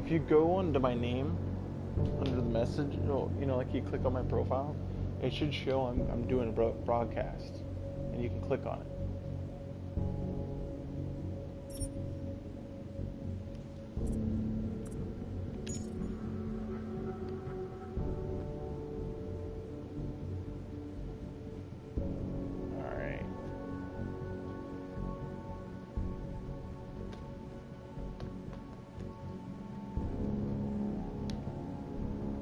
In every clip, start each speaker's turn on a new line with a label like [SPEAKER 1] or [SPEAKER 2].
[SPEAKER 1] if you go under my name, under the message, you know, like you click on my profile, it should show I'm doing a broadcast, and you can click on it.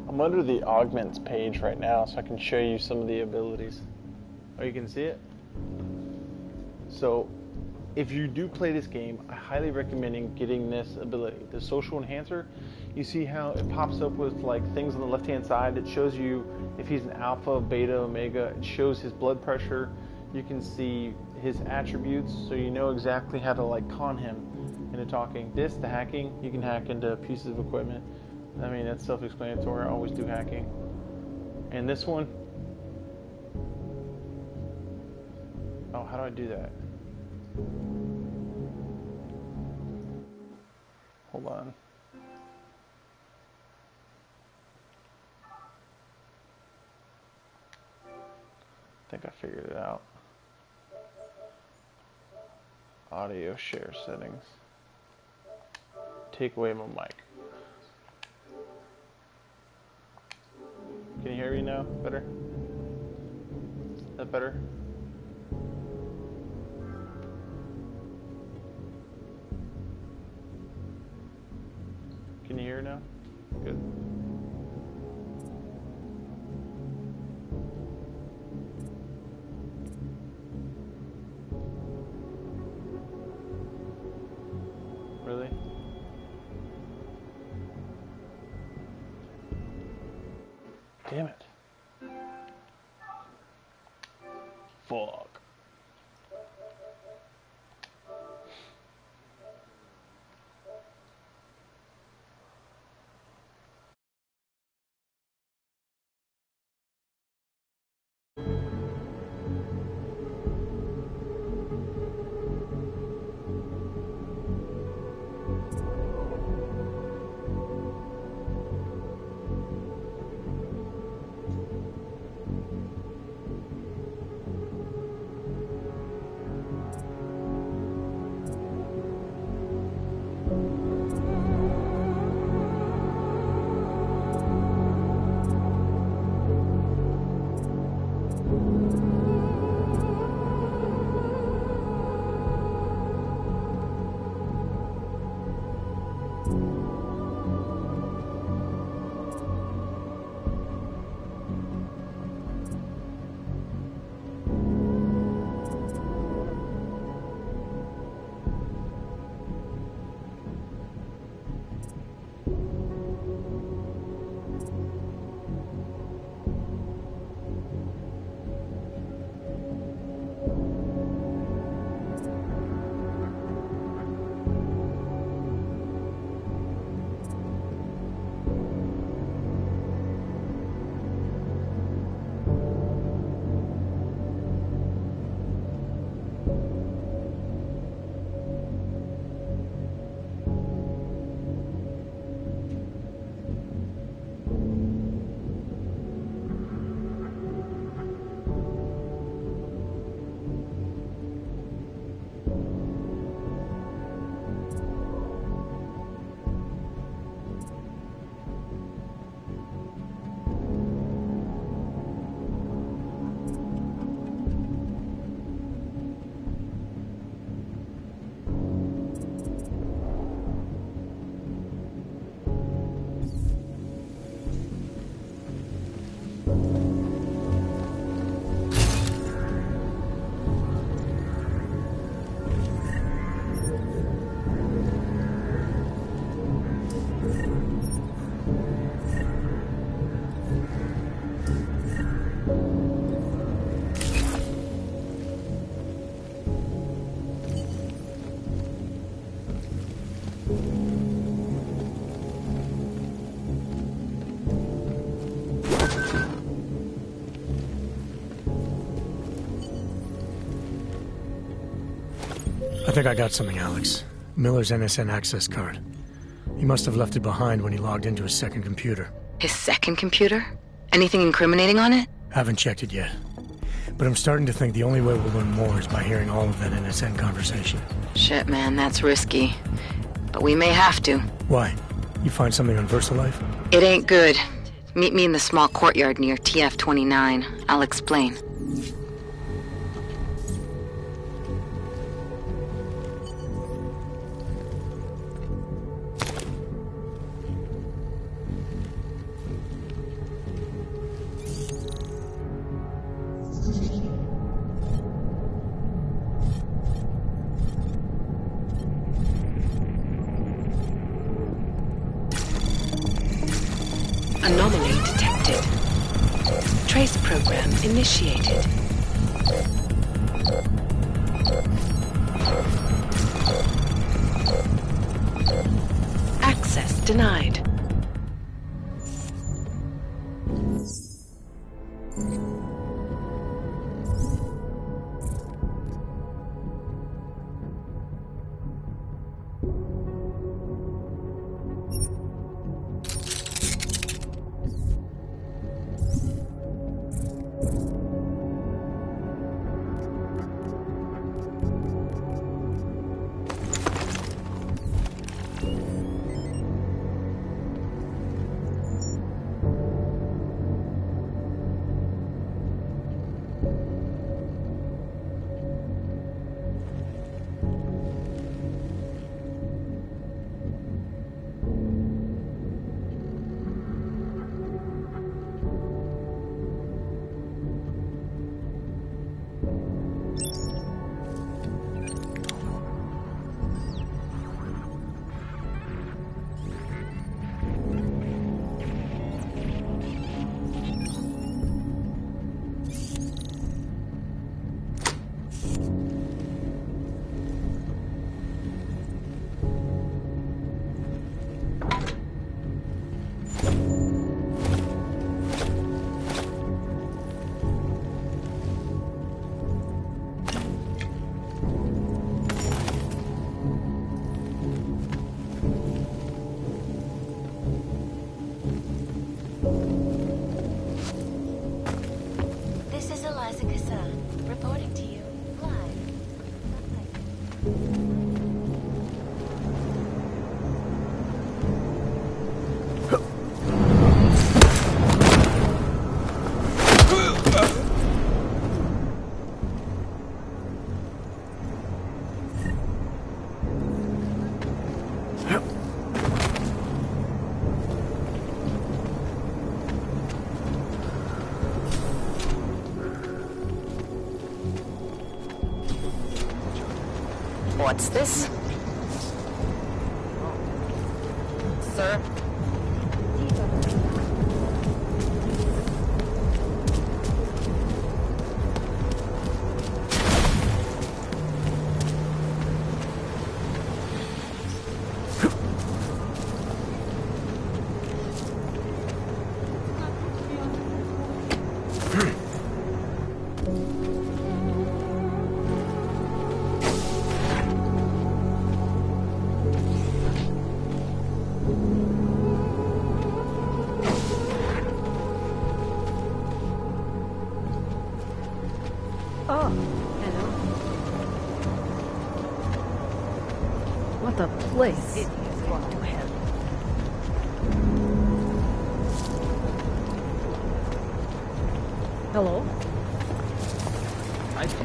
[SPEAKER 1] I'm under the augments page right now, so I can show you some of the abilities. Oh, you can see it? So, if you do play this game, I highly recommend getting this ability, the social enhancer. You see how it pops up with like things on the left-hand side. It shows you if he's an alpha, beta, omega. It shows his blood pressure. You can see his attributes, so you know exactly how to like con him into talking. The hacking, you can hack into pieces of equipment. I mean, that's self-explanatory. I always do hacking. And this one, oh, how do I do that? Hold on. I think I figured it out. Audio share settings. Take away my mic. Can you hear me now? Better? Is that better? Can you hear now? Good. Really? Damn it. Fuck.
[SPEAKER 2] I think I got something, Alex. Miller's NSN access card. He must have left it behind when he logged into his second computer.
[SPEAKER 3] His second computer? Anything incriminating on it?
[SPEAKER 2] Haven't checked it yet. But I'm starting to think the only way we'll learn more is by hearing all of that NSN conversation.
[SPEAKER 3] Shit, man, that's risky. But we may have to.
[SPEAKER 2] Why? You find something on VersaLife?
[SPEAKER 3] It ain't good. Meet me in the small courtyard near TF-29. I'll explain. Anomaly detected. Trace program initiated. Access denied.
[SPEAKER 4] Reporting to you live.
[SPEAKER 3] What's this? Sir?
[SPEAKER 5] Oh, hello. What a place. It is gone to hell. Hello?
[SPEAKER 6] I see.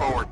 [SPEAKER 7] forward.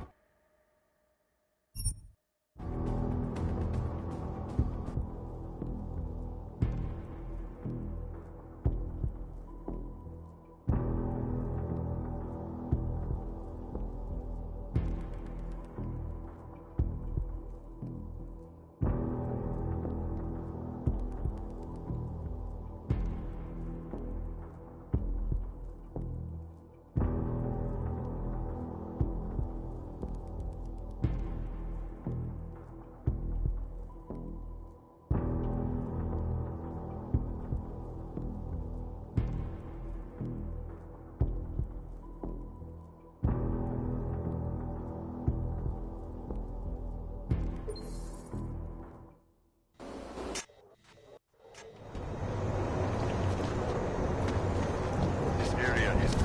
[SPEAKER 7] This area is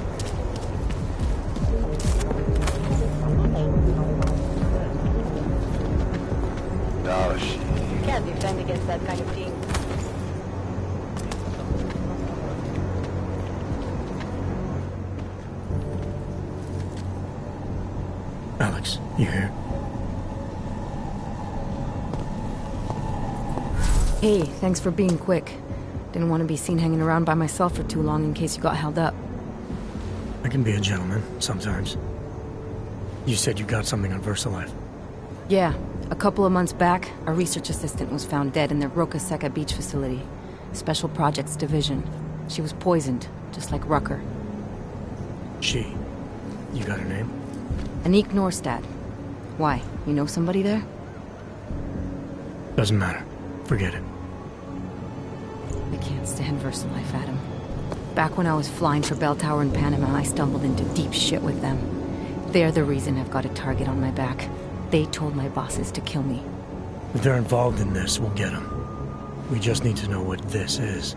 [SPEAKER 7] no shit.
[SPEAKER 5] You can't defend against that kind of thing.
[SPEAKER 2] Alex, you here?
[SPEAKER 5] Hey, thanks for being quick. Didn't want to be seen hanging around by myself for too long in case you got held up.
[SPEAKER 2] I can be a gentleman, sometimes. You said you got something on VersaLife.
[SPEAKER 5] Yeah, a couple of months back, a research assistant was found dead in their Roca Seca beach facility. Special Projects Division. She was poisoned, just like Rucker.
[SPEAKER 2] She. You got her name?
[SPEAKER 5] Anik Norstad. Why? You know somebody there?
[SPEAKER 2] Doesn't matter. Forget it.
[SPEAKER 5] I can't stand VersaLife, Adam. Back when I was flying for Bell Tower in Panama, I stumbled into deep shit with them. They're the reason I've got a target on my back. They told my bosses to kill me.
[SPEAKER 2] If they're involved in this, we'll get them. We just need to know what this is.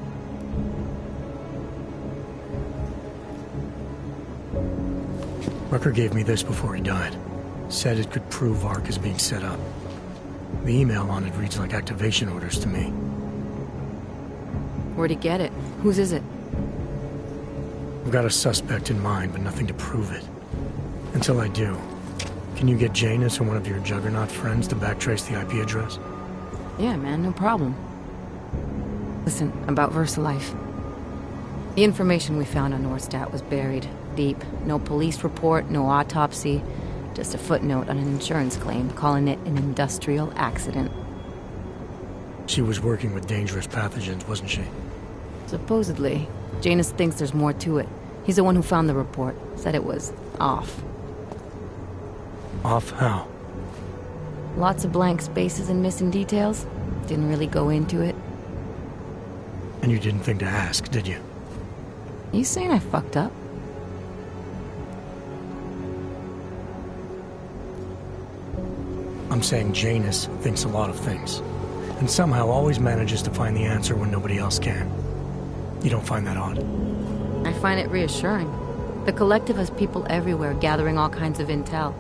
[SPEAKER 2] Rucker gave me this before he died. Said it could prove ARC is being set up. The email on it reads like activation orders to me.
[SPEAKER 5] Where'd he get it? Whose is it?
[SPEAKER 2] I've got a suspect in mind, but nothing to prove it. Until I do, can you get Janus or one of your Juggernaut friends to backtrace the IP address?
[SPEAKER 5] Yeah, man, no problem. Listen, about VersaLife. The information we found on Norstad was buried deep. No police report, no autopsy. Just a footnote on an insurance claim, calling it an industrial accident.
[SPEAKER 2] She was working with dangerous pathogens, wasn't she?
[SPEAKER 5] Supposedly. Janus thinks there's more to it. He's the one who found the report. Said it was off.
[SPEAKER 2] Off how?
[SPEAKER 5] Lots of blank spaces and missing details. Didn't really go into it.
[SPEAKER 2] And you didn't think to ask, did you?
[SPEAKER 5] You saying I fucked up?
[SPEAKER 2] I'm saying Janus thinks a lot of things. And somehow always manages to find the answer when nobody else can. You don't find that odd?
[SPEAKER 5] I find it reassuring. The Collective has people everywhere gathering all kinds of intel.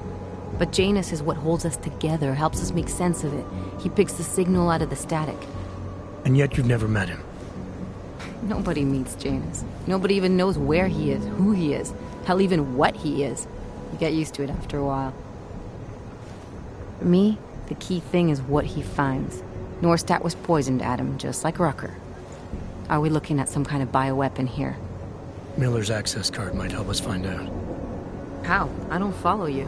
[SPEAKER 5] But Janus is what holds us together, helps us make sense of it. He picks the signal out of the static.
[SPEAKER 2] And yet you've never met him.
[SPEAKER 5] Nobody meets Janus. Nobody even knows where he is, who he is, hell, even what he is. You get used to it after a while. For me, the key thing is what he finds. Norstad was poisoned, Adam, just like Rucker. Are we looking at some kind of bioweapon here?
[SPEAKER 2] Miller's access card might help us find out.
[SPEAKER 5] How? I don't follow you.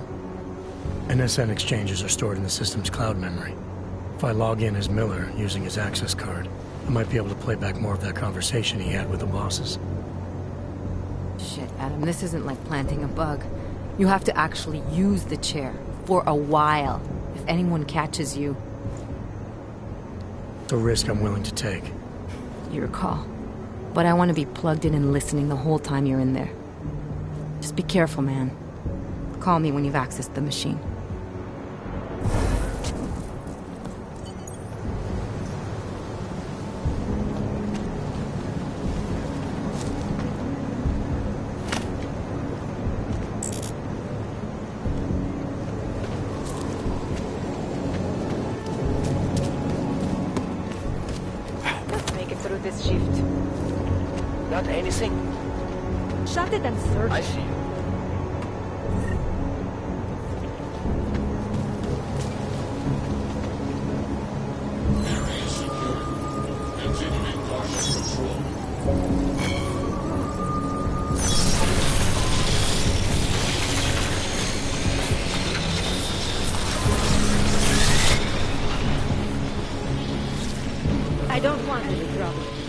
[SPEAKER 2] NSN exchanges are stored in the system's cloud memory. If I log in as Miller using his access card, I might be able to play back more of that conversation he had with the bosses.
[SPEAKER 5] Shit, Adam, this isn't like planting a bug. You have to actually use the chair. For a while. If anyone catches you...
[SPEAKER 2] It's a risk I'm willing to take.
[SPEAKER 5] Your call. But I want to be plugged in and listening the whole time you're in there. Just be careful, man. Call me when you've accessed the machine.
[SPEAKER 8] This shift.
[SPEAKER 6] Not anything.
[SPEAKER 8] Shut it and search.
[SPEAKER 6] I see you.
[SPEAKER 8] I don't want any trouble.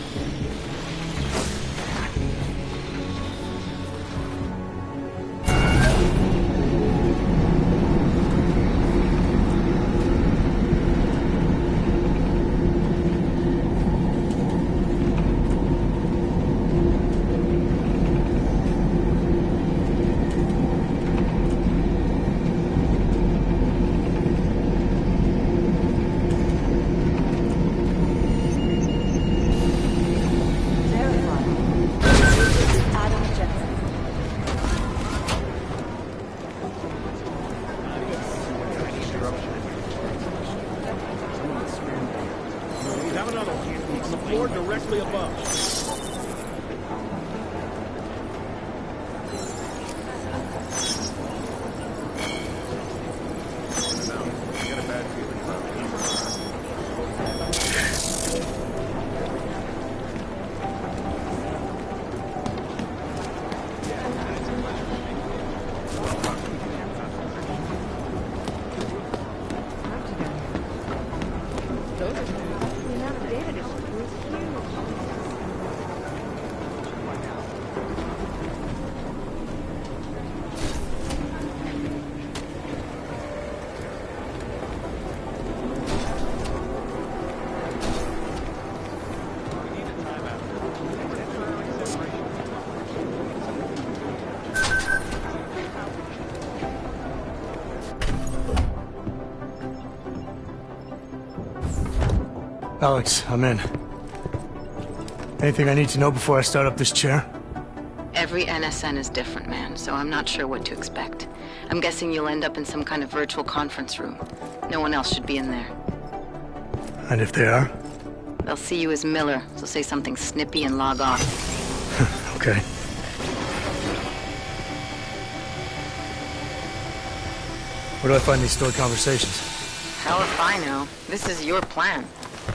[SPEAKER 2] Alex, I'm in. Anything I need to know before I start up this chair?
[SPEAKER 3] Every NSN is different, man, so I'm not sure what to expect. I'm guessing you'll end up in some kind of virtual conference room. No one else should be in there.
[SPEAKER 2] And if they are?
[SPEAKER 3] They'll see you as Miller, so say something snippy and log off.
[SPEAKER 2] Okay. Where do I find these stored conversations?
[SPEAKER 3] Hell if I know. This is your plan.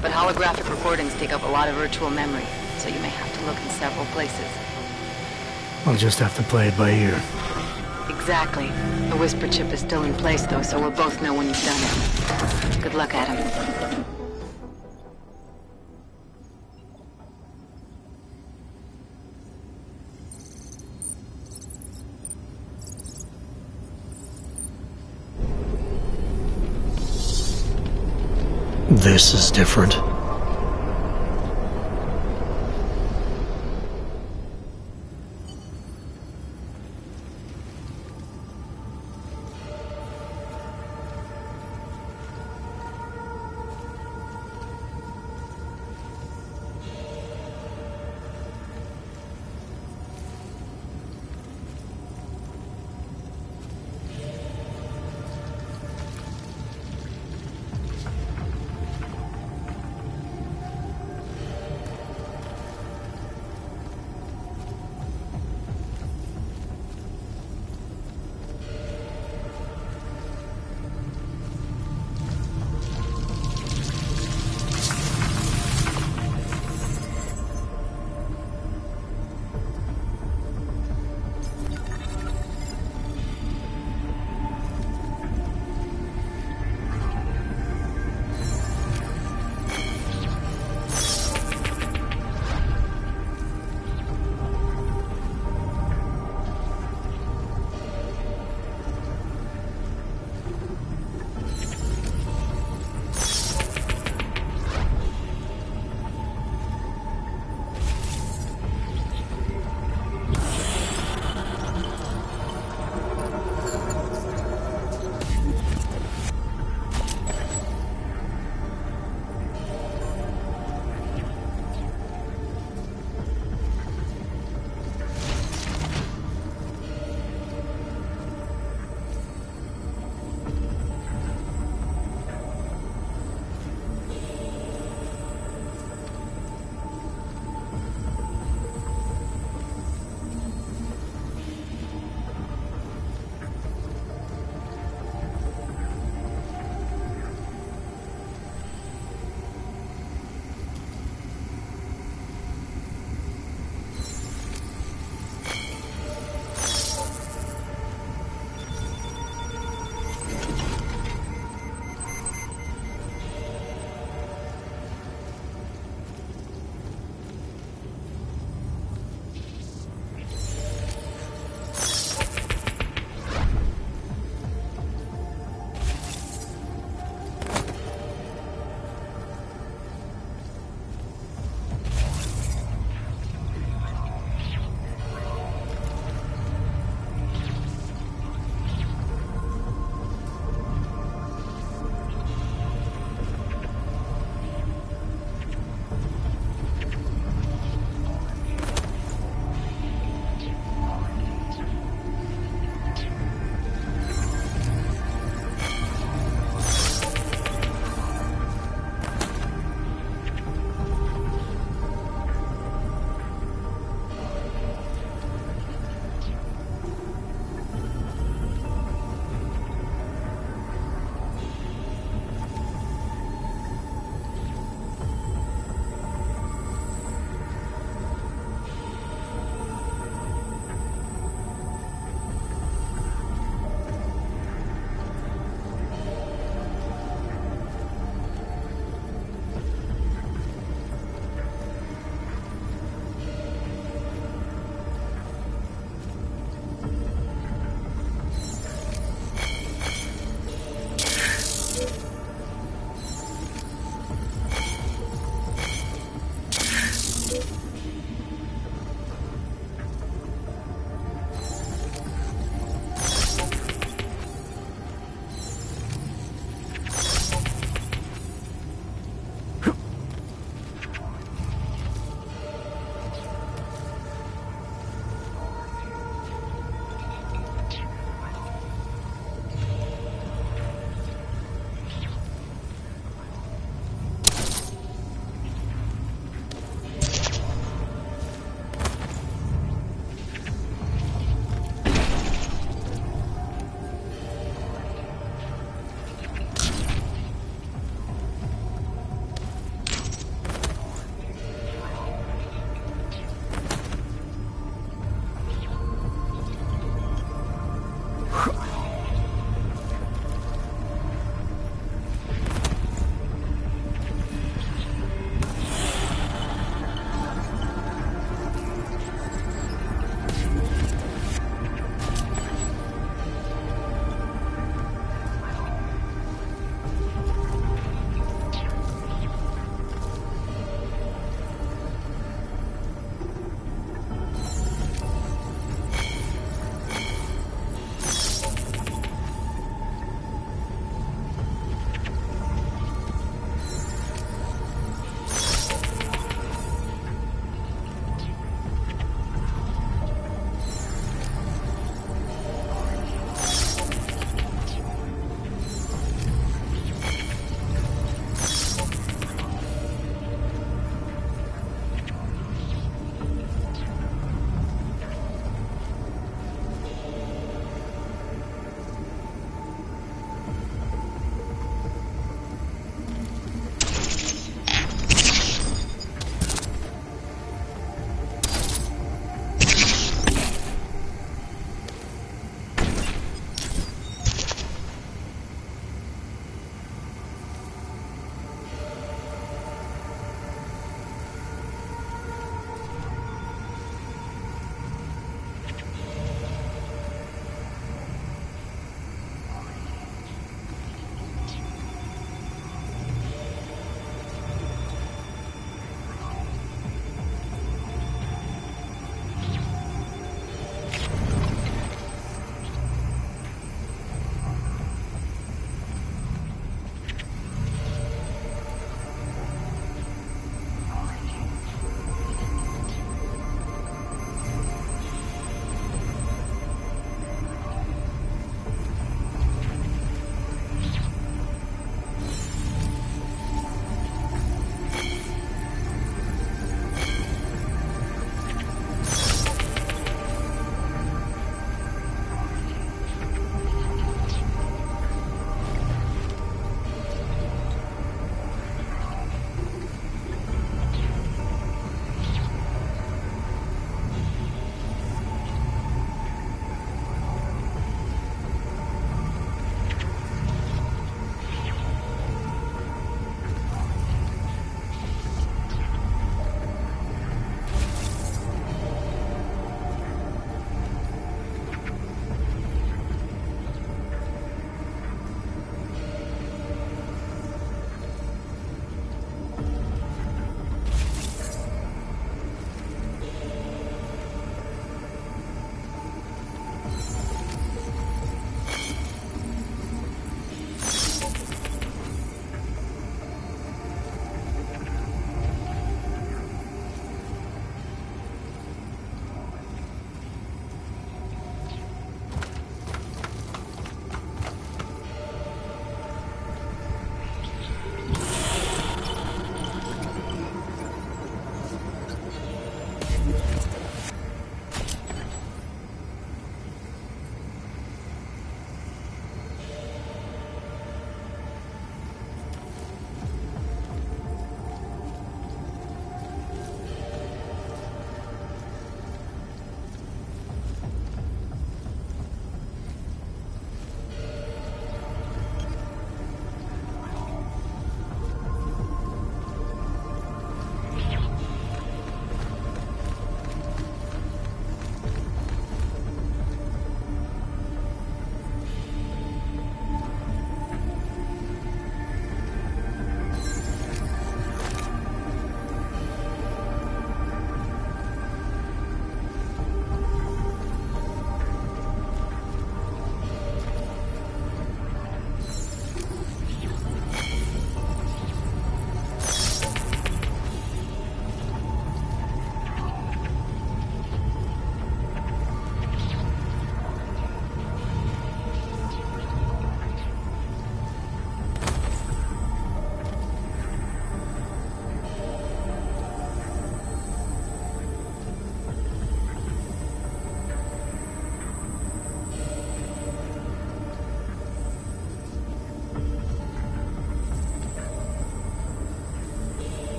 [SPEAKER 3] But holographic recordings take up a lot of virtual memory, so you may have to look in several places.
[SPEAKER 2] I'll just have to play it by ear.
[SPEAKER 3] Exactly. The whisper chip is still in place, though, so we'll both know when you've done it. Good luck, Adam.
[SPEAKER 2] This is different.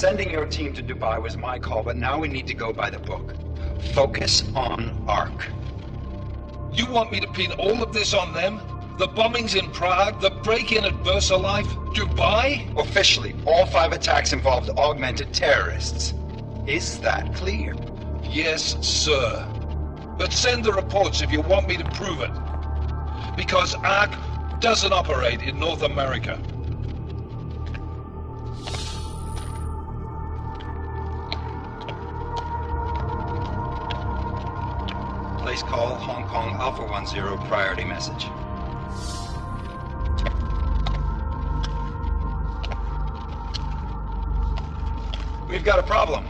[SPEAKER 9] Sending your team to Dubai was my call, but now we need to go by the book. Focus on Ark.
[SPEAKER 10] You want me to pin all of this on them? The bombings in Prague, the break-in at VersaLife, Dubai?
[SPEAKER 9] Officially, all 5 attacks involved augmented terrorists. Is that clear?
[SPEAKER 10] Yes, sir. But send the reports if you want me to prove it. Because Ark doesn't operate in North America.
[SPEAKER 9] Place call, Hong Kong Alpha 10, priority message. We've got a problem.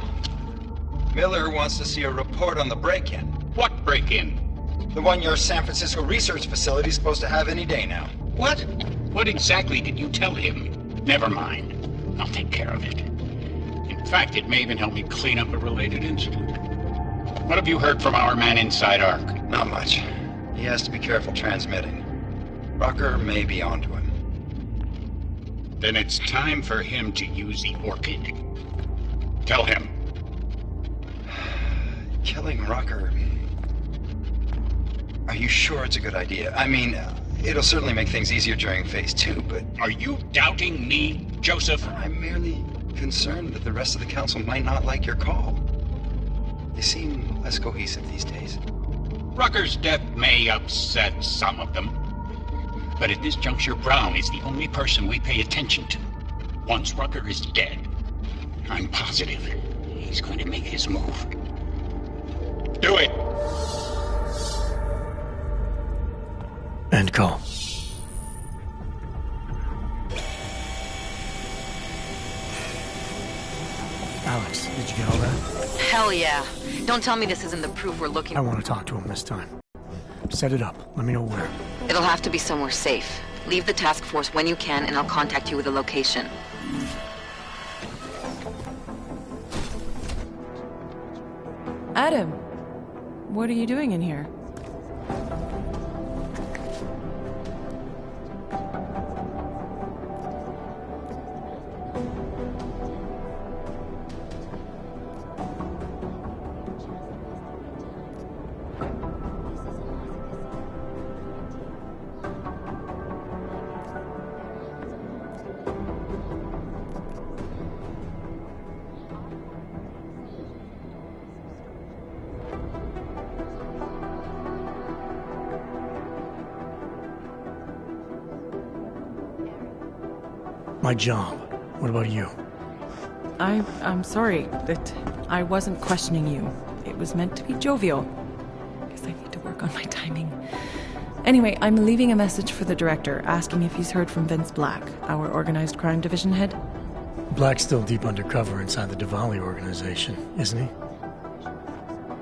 [SPEAKER 9] Miller wants to see a report on the break-in.
[SPEAKER 11] What break-in?
[SPEAKER 9] The one your San Francisco research facility is supposed to have any day now.
[SPEAKER 11] What? What exactly did you tell him? Never mind. I'll take care of it. In fact, it may even help me clean up a related incident. What have you heard from our man inside Ark?
[SPEAKER 9] Not much. He has to be careful transmitting. Rucker may be onto him.
[SPEAKER 11] Then it's time for him to use the Orchid. Tell him.
[SPEAKER 9] Killing Rucker... Are you sure it's a good idea? I mean, it'll certainly make things easier during Phase 2, but...
[SPEAKER 11] Are you doubting me, Joseph?
[SPEAKER 9] I'm merely concerned that the rest of the council might not like your call. They seem less cohesive these days.
[SPEAKER 11] Rucker's death may upset some of them. But at this juncture, Brown is the only person we pay attention to. Once Rucker is dead, I'm positive he's going to make his move. Do it!
[SPEAKER 2] End call. Alex, did you get all that?
[SPEAKER 3] Hell yeah. Don't tell me this isn't the proof we're looking
[SPEAKER 2] I
[SPEAKER 3] for.
[SPEAKER 2] want to talk to him this time. Set it up. Let me know where.
[SPEAKER 3] It'll have to be somewhere safe. Leave the task force when you can, and I'll contact you with a location.
[SPEAKER 12] Adam, what are you doing in here?
[SPEAKER 2] My job. What about you?
[SPEAKER 12] I'm sorry that I wasn't questioning you. It was meant to be jovial. Guess I need to work on my timing. Anyway, I'm leaving a message for the director, asking if he's heard from Vince Black, our organized crime division head.
[SPEAKER 2] Black's still deep undercover inside the Diwali organization, isn't he?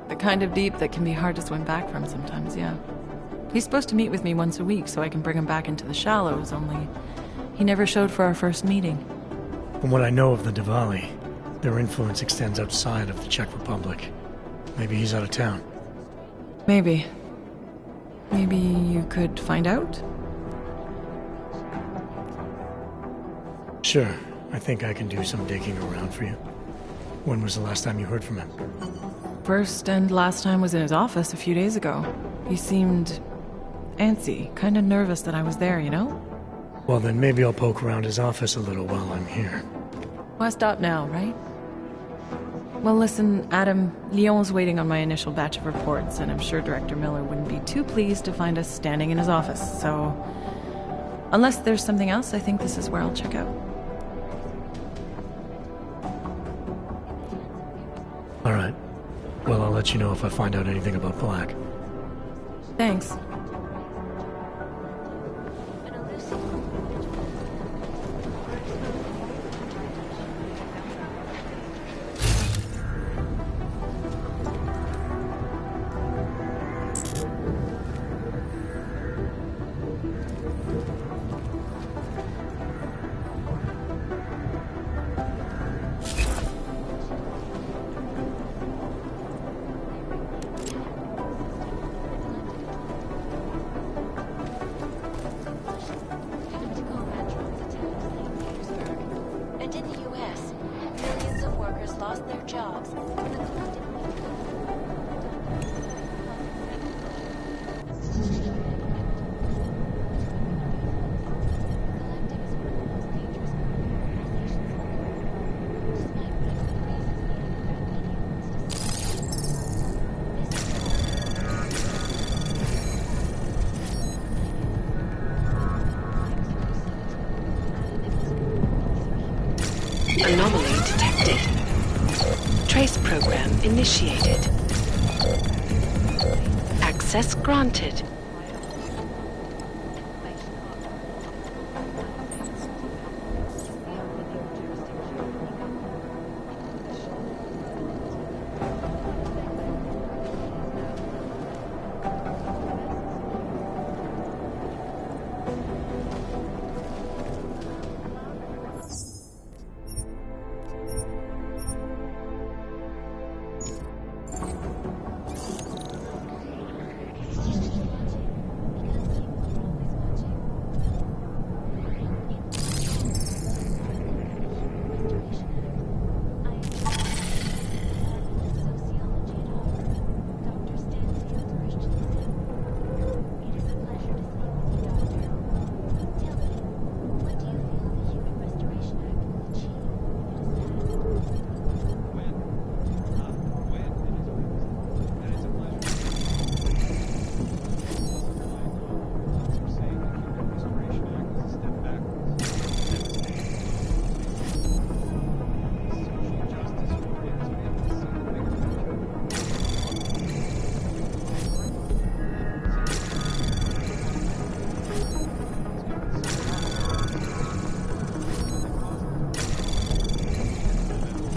[SPEAKER 12] The kind of deep that can be hard to swim back from sometimes, yeah. He's supposed to meet with me once a week so I can bring him back into the shallows, only he never showed for our first meeting.
[SPEAKER 2] From what I know of the Diwali, their influence extends outside of the Czech Republic. Maybe he's out of town.
[SPEAKER 12] Maybe. Maybe you could find out?
[SPEAKER 2] Sure. I think I can do some digging around for you. When was the last time you heard from him?
[SPEAKER 12] First and last time was in his office a few days ago. He seemed antsy, kind of nervous that I was there, you know?
[SPEAKER 2] Well, then maybe I'll poke around his office a little while I'm here.
[SPEAKER 12] Why stop now, right? Well, listen, Adam, Lyon's waiting on my initial batch of reports, and I'm sure Director Miller wouldn't be too pleased to find us standing in his office, so... Unless there's something else, I think this is where I'll check out.
[SPEAKER 2] All right. Well, I'll let you know if I find out anything about Black.
[SPEAKER 12] Thanks.
[SPEAKER 13] initiated. Access granted.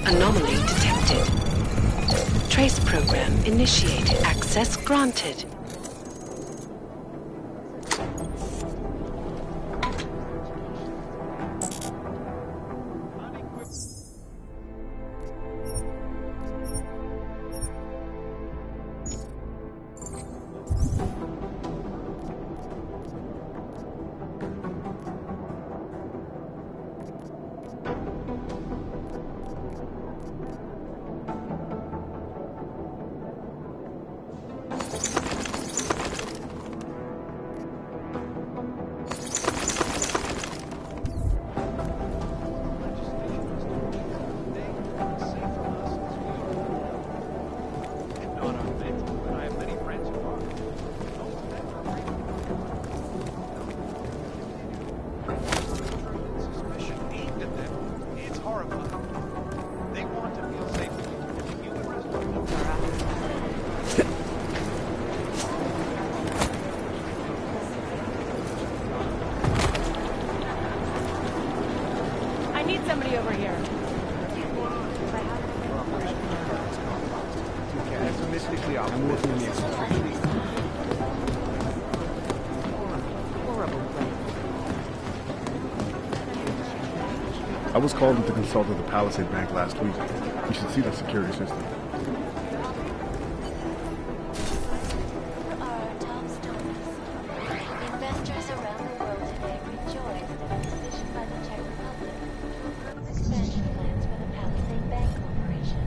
[SPEAKER 13] Anomaly detected. Trace program initiated. Access granted.
[SPEAKER 14] I was called in to consult with the Palisade Bank last week. You should see the security system.
[SPEAKER 4] Investors around the world today rejoice at the decision by the Czech Republic to approve expansion plans for the Palisade Bank Corporation.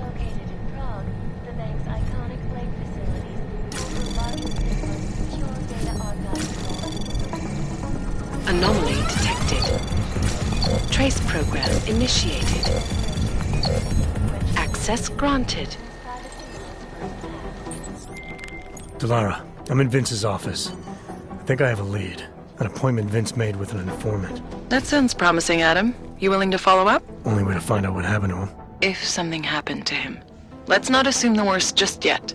[SPEAKER 4] Located in Prague, the bank's iconic lake facilities hold the largest and most secure data archive vault.
[SPEAKER 13] Anomaly detected. Trace program initiated. Access granted.
[SPEAKER 2] Delara, I'm in Vince's office. I think I have a lead. An appointment Vince made with an informant.
[SPEAKER 12] That sounds promising, Adam. You willing to follow up?
[SPEAKER 2] Only way to find out what happened to him.
[SPEAKER 12] If something happened to him. Let's not assume the worst just yet.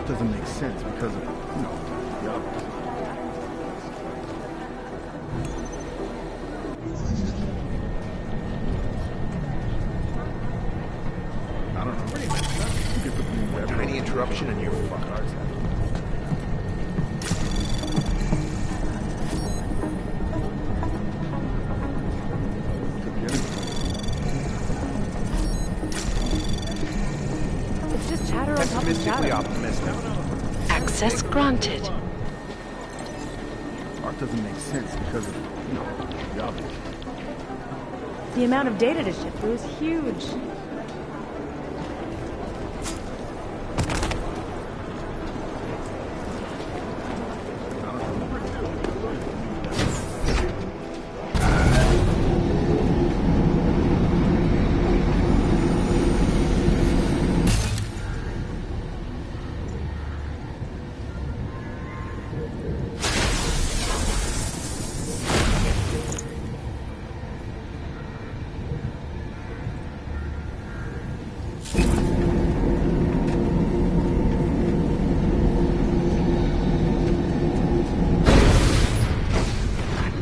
[SPEAKER 14] Doesn't make sense because of, you know, the others. I don't know. Pretty much.
[SPEAKER 15] Tiny interruption and your fuck heart's out.
[SPEAKER 14] Could be anything.
[SPEAKER 8] It's just chatter on top of
[SPEAKER 15] Pessimistically
[SPEAKER 8] chatter.
[SPEAKER 15] optimistic.
[SPEAKER 13] Access granted.
[SPEAKER 14] Art doesn't make sense because of, you know, the obvious.
[SPEAKER 8] The amount of data to shift through is huge.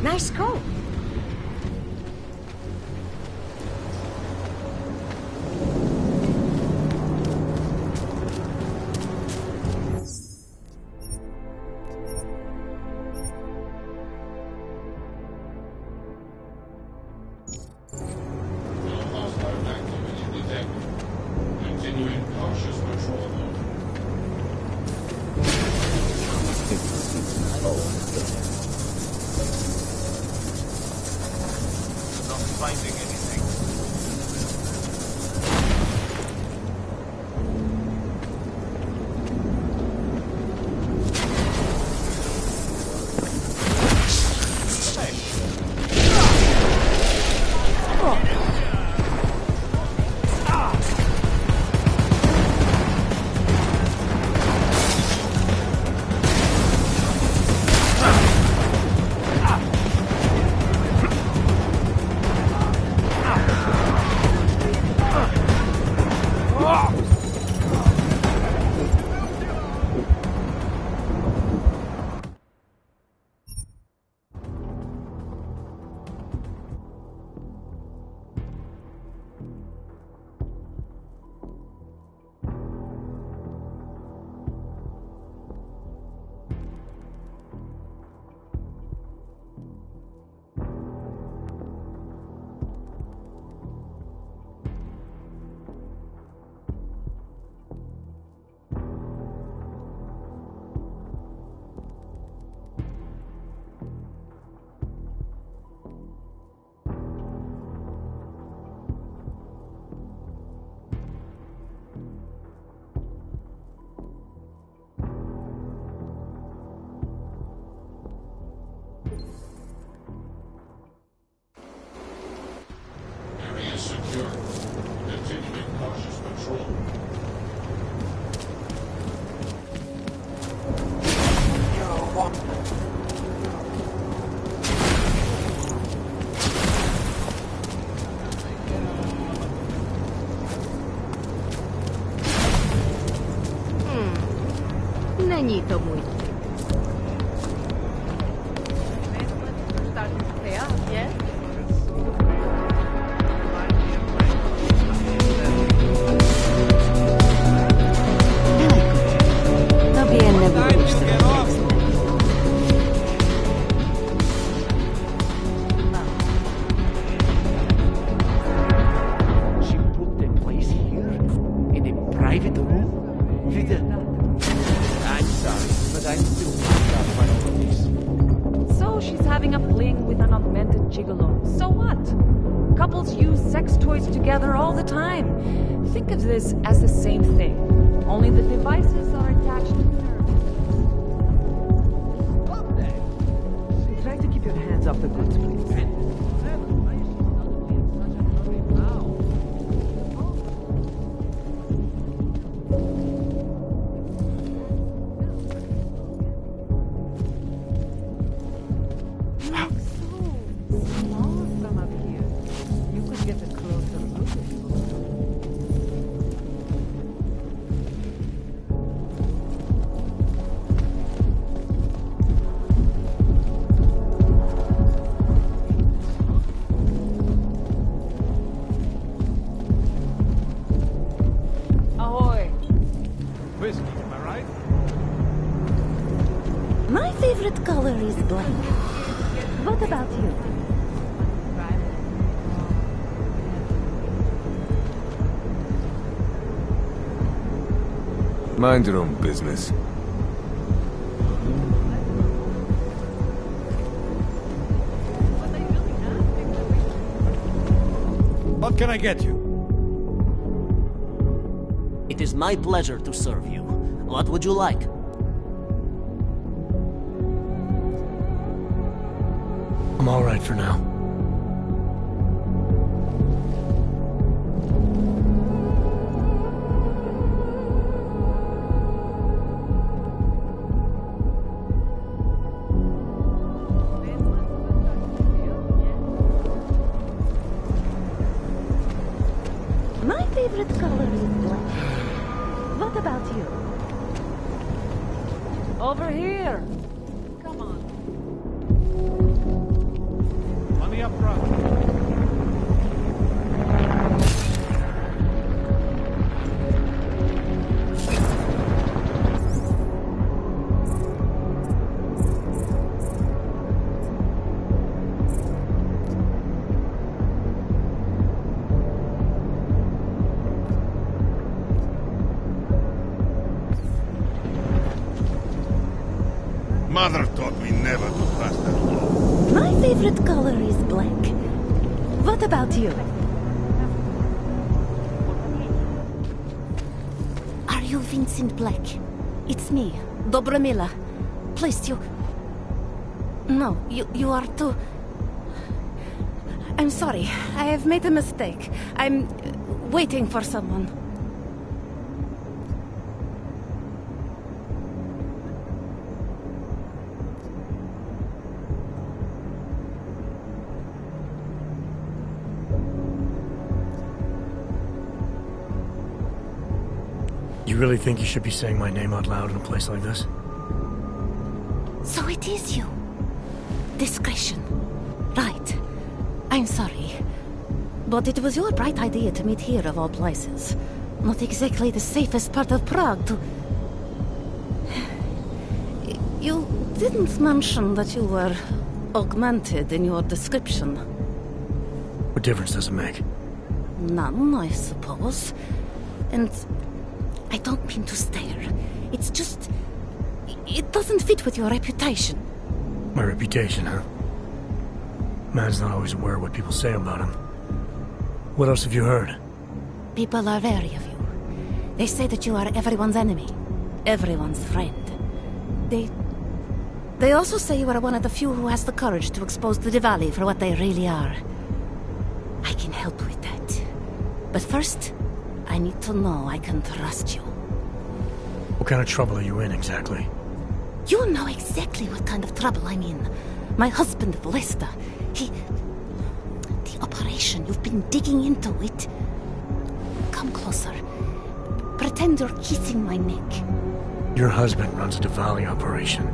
[SPEAKER 8] Nice go.
[SPEAKER 11] Continuing cautious patrol mode.
[SPEAKER 10] Not finding anything.
[SPEAKER 11] Area secure. Continuing cautious patrol.
[SPEAKER 5] Není to můj. Tobě nebudeš se
[SPEAKER 6] She put the place here? In a private room? With a... I'm sorry, but I'm still fucked up by all of this.
[SPEAKER 12] So she's having a fling with an augmented gigolo. So what? Couples use sex toys together all the time. Think of this as the same thing. Only the devices are attached to nerves.
[SPEAKER 6] Try to keep your hands off the goods, please.
[SPEAKER 8] My favorite color is black. What about you?
[SPEAKER 16] Mind your own business.
[SPEAKER 6] What can I get you?
[SPEAKER 16] It is my pleasure to serve you. What would you like?
[SPEAKER 2] I'm all right for now.
[SPEAKER 8] My favorite color is black. What about you?
[SPEAKER 17] Over here! Come on.
[SPEAKER 6] Money up front.
[SPEAKER 10] Mother taught me never to pass that law.
[SPEAKER 8] My favorite color is black. What about you? Are you Vincent Black? It's me, Dobromila. Please, you... No, you are too... I'm sorry. I have made a mistake. I'm waiting for someone.
[SPEAKER 2] You really think you should be saying my name out loud in a place like this?
[SPEAKER 8] So it is you. Discretion. Right. I'm sorry. But it was your bright idea to meet here of all places. Not exactly the safest part of Prague to... You didn't mention that you were augmented in your description.
[SPEAKER 2] What difference does it make?
[SPEAKER 8] None, I suppose. And I don't mean to stare. It's just... It doesn't fit with your reputation.
[SPEAKER 2] My reputation, huh? Man's not always aware of what people say about him. What else have you heard?
[SPEAKER 8] People are wary of you. They say that you are everyone's enemy. Everyone's friend. They also say you are one of the few who has the courage to expose the Diwali for what they really are. I can help with that. But first, I need to know I can trust you.
[SPEAKER 2] What kind of trouble are you in, exactly?
[SPEAKER 8] You know exactly what kind of trouble I'm in. My husband, Lester, The operation, you've been digging into it. Come closer. Pretend you're kissing my neck.
[SPEAKER 2] Your husband runs a Diwali operation.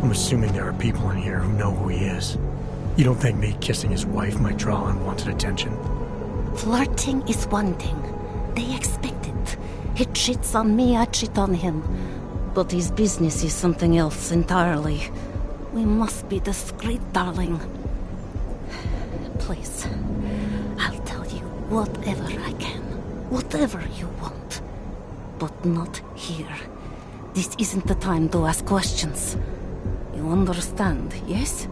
[SPEAKER 2] I'm assuming there are people in here who know who he is. You don't think me kissing his wife might draw unwanted attention?
[SPEAKER 8] Flirting is one thing. They expect it. He cheats on me, I cheat on him. But his business is something else entirely. We must be discreet, darling. Please, I'll tell you whatever I can. Whatever you want. But not here. This isn't the time to ask questions. You understand, yes?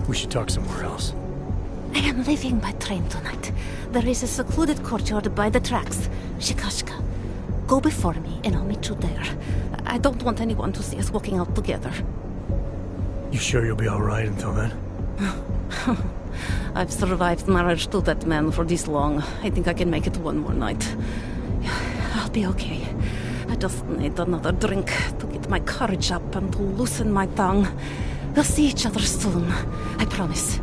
[SPEAKER 2] We should talk somewhere else.
[SPEAKER 8] I am leaving by train tonight. There is a secluded courtyard by the tracks. Shikashka. Go before me and I'll meet you there. I don't want anyone to see us walking out together.
[SPEAKER 2] You sure you'll be alright until then?
[SPEAKER 8] I've survived marriage to that man for this long. I think I can make it one more night. I'll be okay. I just need another drink to get my courage up and to loosen my tongue. We'll see each other soon. I promise.